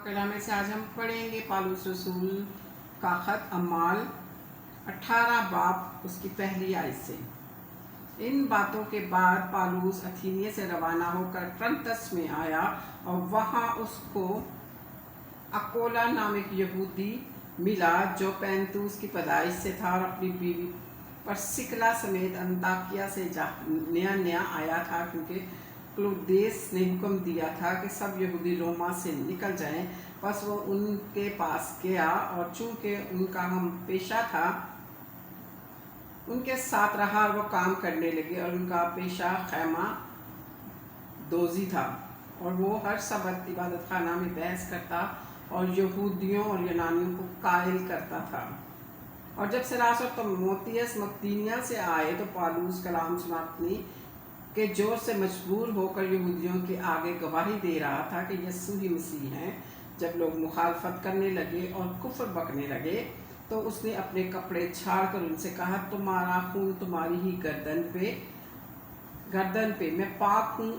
कलाम में से आज हम पढ़ेंगे पालूस रसूल का ख़त अमाल 18 बाब उसकी पहली आयत से। इन बातों के बाद पालूस अथीनिया से रवाना होकर ट्रंतस में आया और वहाँ उसको अकोला नामक यहूदी मिला जो पैंतूस की पैदाइश से था और अपनी बीवी परसिकला समेत अंताकिया से नया आया था, क्योंकि क्लौदियस ने हुक्म दिया था कि सब यहूदी रोमा से निकल जाएं। बस वो उनके पास गया और चूंकि उनका हम पेशा था उनके साथ रहा और वो काम करने लगे, और उनका पेशा खैमा दोजी था और वो हर सबत इबादत खाना में बहस करता और यहूदियों और यूनानियों को कायल करता था। और जब सिलास और तीमुथियुस मकदूनिया से आए तो पालूस कलाम सुनाने के जोर से मजबूर होकर यहूदियों के आगे गवाही दे रहा था कि यीशु ही मसीह हैं। जब लोग मुखालफत करने लगे और कुफ्र बकने लगे तो उसने अपने कपड़े छाड़कर उनसे कहा, तुम्हारा खून तुम्हारी ही गर्दन पे, मैं पाक हूँ।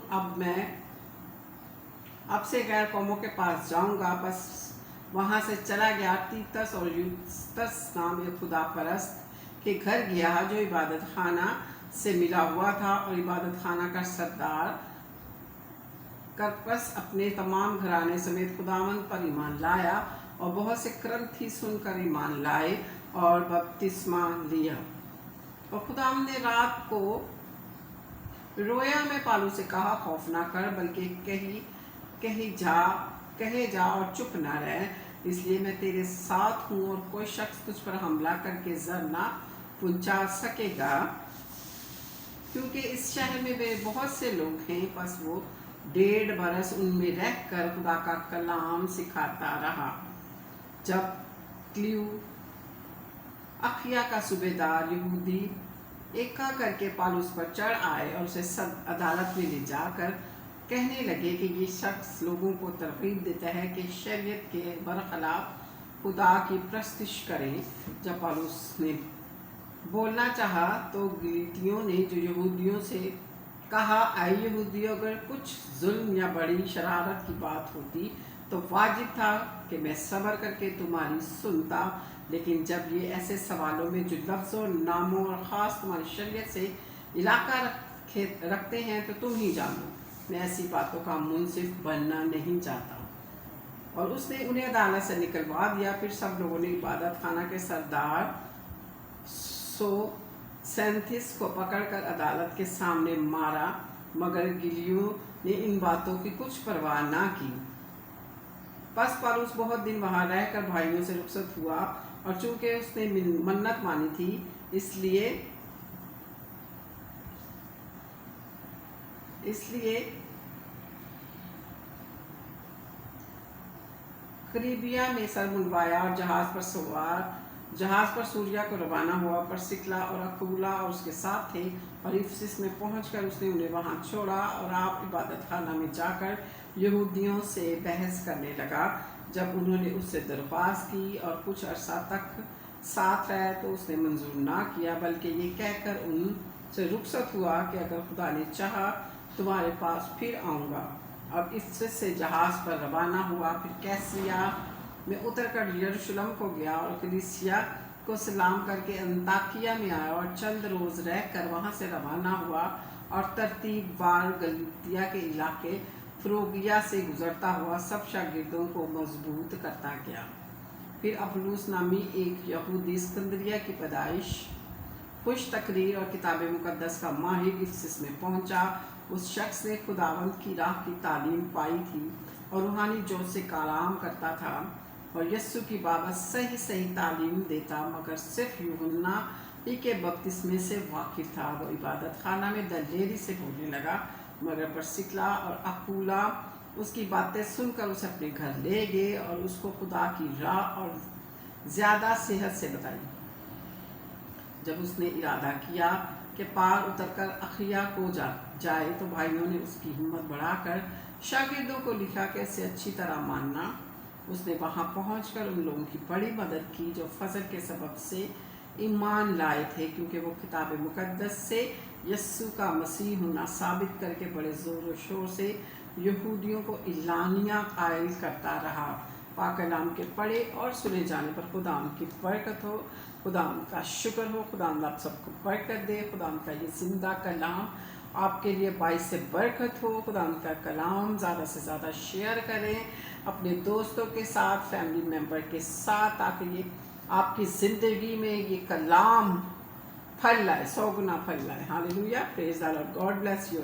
अब से गैर कौमों के पास जाऊंगा। बस वहाँ से चला गया। तीतस और यूस्तस नाम एक खुदा परस्त के घर गया जो इबादत खाना से मिला हुआ था, और इबादत खाना का सरदार करपस अपने तमाम घराने समेत खुदावंद पर ईमान लाया, और बहुत से क्रंथी सुनकर ईमान लाए और बपतिस्मा लिया। और खुदावंद ने रात को रोया में पालू से कहा, खौफ ना कर, बल्कि कहे जा और चुप ना रह, इसलिए मैं तेरे साथ हूँ और कोई शख्स तुझ पर हमला करके जर ना पहुंचा सकेगा, क्योंकि इस शहर में वे बहुत से लोग हैं। बस वो 1.5 बरस उनमें रहकर खुदा का कलाम सिखाता रहा। जब क्लियू अखिया का सूबेदार यहूदी एका करके पालूस पर चढ़ आए और उसे अदालत में ले जाकर कहने लगे कि ये शख्स लोगों को तरगीब देता है कि शरीयत के बरखिलाफ खुदा की प्रस्तिश करें। जब पालूस ने बोलना चाहा तो गलीतियों ने जो यहूदियों से कहा, आई यहूदियों, अगर कुछ जुल्म या बड़ी शरारत की बात होती तो वाजिब था कि मैं सब्र करके तुम्हारी सुनता, लेकिन जब ये ऐसे सवालों में जो लफ्ज़ों, नामों और ख़ास तुम्हारी शरीयत से इलाका रखते हैं तो तुम ही जानो, मैं ऐसी बातों का मुंसिफ बनना नहीं चाहता। और उसने उन्हें अदालत से निकलवा दिया। फिर सब लोगों ने इबादत खाना के सरदार सोसेंथिस को पकड़कर अदालत के सामने मारा, मगर गिलियो ने इन बातों की कुछ परवाह ना की। बस पालूस बहुत दिन वहाँ रहकर भाइयों से रुखसत हुआ, और चूंकि उसने मन्नत मानी थी इसलिए करीबिया में सर मुंडवाया और जहाज पर सूर्या को रवाना हुआ। परसिकला और अकूला और उसके साथ थे, और इफिसस में पहुंचकर उसने उन्हें वहां छोड़ा और आप इबादत खाना में जाकर यहूदियों से बहस करने लगा। जब उन्होंने उससे दरख्वास्त की और कुछ अरसा तक साथ रहे तो उसने मंजूर ना किया, बल्कि ये कहकर उनसे रुखसत हुआ कि अगर खुदा ने चाहा तुम्हारे पास फिर आऊँगा। अब इफिसस से जहाज़ पर रवाना हुआ, फिर कैसरिया में उतरकर यरूशलेम को गया और कलीसिया को सलाम करके अंताकिया में आया और चंद रोज़ रहकर वहाँ से रवाना हुआ और तरतीबवार गलीतिया के इलाके फ्रोगिया से गुजरता हुआ सब शागिर्दों को मजबूत करता गया। फिर अपुल्लोस नामी एक यहूदी सिकंदरिया की पैदाइश, खुश तकरीर और किताब मुकद्दस का माहिर इफिसस में पहुंचा। उस शख्स ने खुदावंद की राह की तालीम पाई थी और रूहानी जोश से कलाम करता था और यीशु की बाबत सही तालीम देता, मगर सिर्फ यूहन्ना ही के बपतिस्मे से वाकिफ था। वो इबादत खाना में दलेरी से बोलने लगा, मगर परसिकला और अकूला उसकी बातें सुनकर उसे अपने घर ले गए और उसको खुदा की राह और ज़्यादा सेहत से बताई। जब उसने इरादा किया कि पार उतरकर अखिया को जाए तो भाइयों ने उसकी हिम्मत बढ़ाकर शागिर्दों को लिखा कि इसे अच्छी तरह मानना। उसने वहां पहुंचकर उन लोगों की बड़ी मदद की जो फजल के सबब से ईमान लाए थे, क्योंकि वो किताब मुकद्दस से यीशु का मसीह होना साबित करके बड़े ज़ोर व शोर से यहूदियों को इलानिया कायल करता रहा। पाक कलाम के पढ़े और सुने जाने पर खुदाम की बरकत हो, खुदाम का शुक्र हो, खुदाम आप सबको बरकत दे। खुदाम का ये जिंदा कलाम आपके लिए बाइस से बरकत हो। खुदाम का कलाम ज़्यादा से ज़्यादा शेयर करें अपने दोस्तों के साथ, फैमिली मेम्बर के साथ, ताकि ये आपकी ज़िंदगी में ये कलाम फल लाए, 100 गुना फल लाए। Hallelujah, praise the Lord, God bless you.